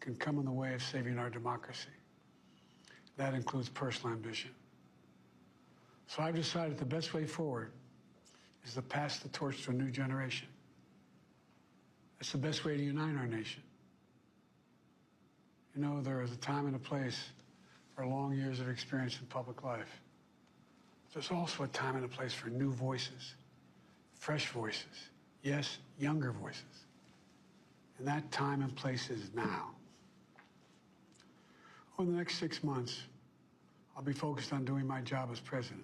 can come in the way of saving our democracy. That includes personal ambition. So I've decided the best way forward is to pass the torch to a new generation. It's the best way to unite our nation. You know, there is a time and a place for long years of experience in public life. There's also a time and a place for new voices, fresh voices, yes, younger voices. And that time and place is now. Over the next 6 months, I'll be focused on doing my job as president.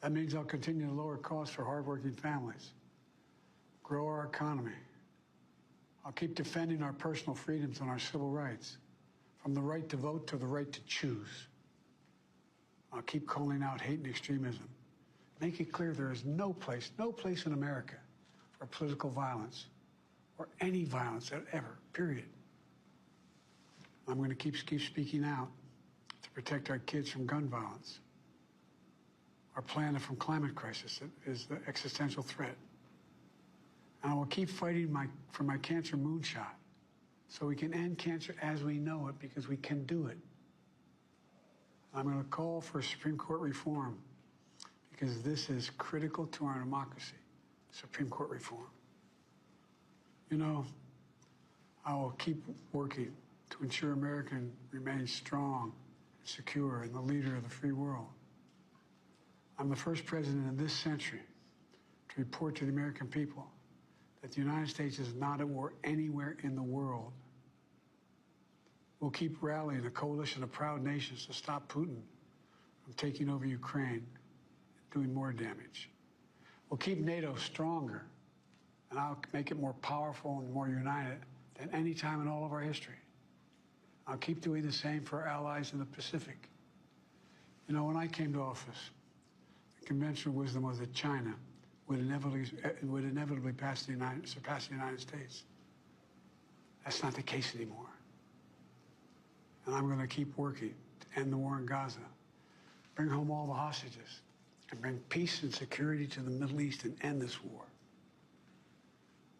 That means I'll continue to lower costs for hardworking families, grow our economy. I'll keep defending our personal freedoms and our civil rights, from the right to vote to the right to choose. I'll keep calling out hate and extremism. Make it clear there is no place in America for political violence or any violence ever, period. I'm going to keep speaking out to protect our kids from gun violence. Our planet from climate crisis is the existential threat. And I will keep fighting for my cancer moonshot so we can end cancer as we know it, because we can do it. I'm going to call for Supreme Court reform because this is critical to our democracy, Supreme Court reform. You know, I will keep working to ensure America remains strong and secure and the leader of the free world. I'm the first president in this century to report to the American people that the United States is not at war anywhere in the world. We'll keep rallying a coalition of proud nations to stop Putin from taking over Ukraine and doing more damage. We'll keep NATO stronger, and I'll make it more powerful and more united than any time in all of our history. I'll keep doing the same for our allies in the Pacific. You know, when I came to office, the conventional wisdom was that China would inevitably surpass the United States. That's not the case anymore. And I'm going to keep working to end the war in Gaza, bring home all the hostages, and bring peace and security to the Middle East and end this war.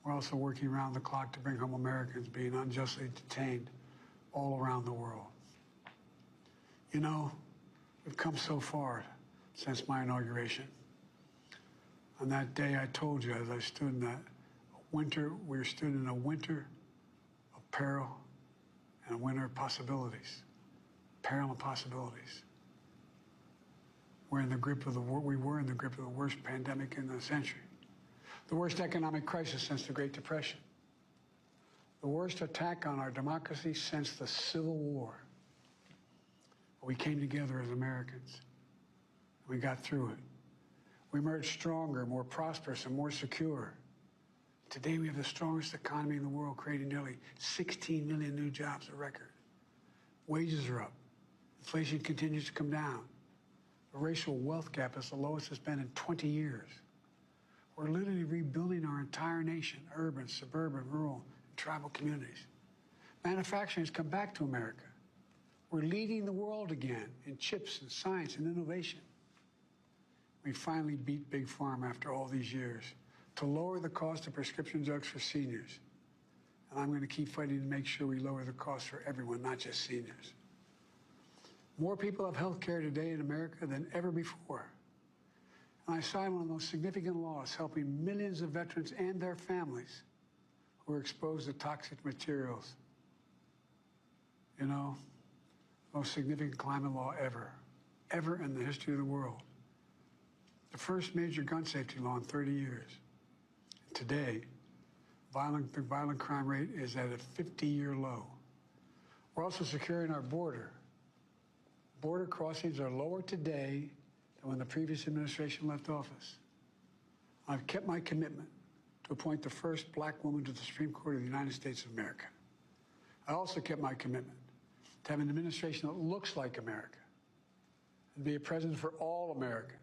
We're also working around the clock to bring home Americans being unjustly detained all around the world. You know, we've come so far since my inauguration. On that day, I told you, as I stood in that winter, we stood in a winter of peril and a winter of possibilities. Peril and possibilities. We were in the grip of the worst pandemic in the century. The worst economic crisis since the Great Depression. The worst attack on our democracy since the Civil War. But we came together as Americans. We got through it. We emerged stronger, more prosperous, and more secure. Today, we have the strongest economy in the world, creating nearly 16 million new jobs, a record. Wages are up. Inflation continues to come down. The racial wealth gap is the lowest it's been in 20 years. We're literally rebuilding our entire nation, urban, suburban, rural, and tribal communities. Manufacturing has come back to America. We're leading the world again in chips and science and innovation. We finally beat Big Pharma after all these years to lower the cost of prescription drugs for seniors. And I'm going to keep fighting to make sure we lower the cost for everyone, not just seniors. More people have health care today in America than ever before. And I signed one of the most significant laws helping millions of veterans and their families who are exposed to toxic materials. You know, most significant climate law ever in the history of the world. The first major gun safety law in 30 years. Today, the violent crime rate is at a 50-year low. We're also securing our border. Border crossings are lower today than when the previous administration left office. I've kept my commitment to appoint the first black woman to the Supreme Court of the United States of America. I also kept my commitment to have an administration that looks like America and be a president for all Americans.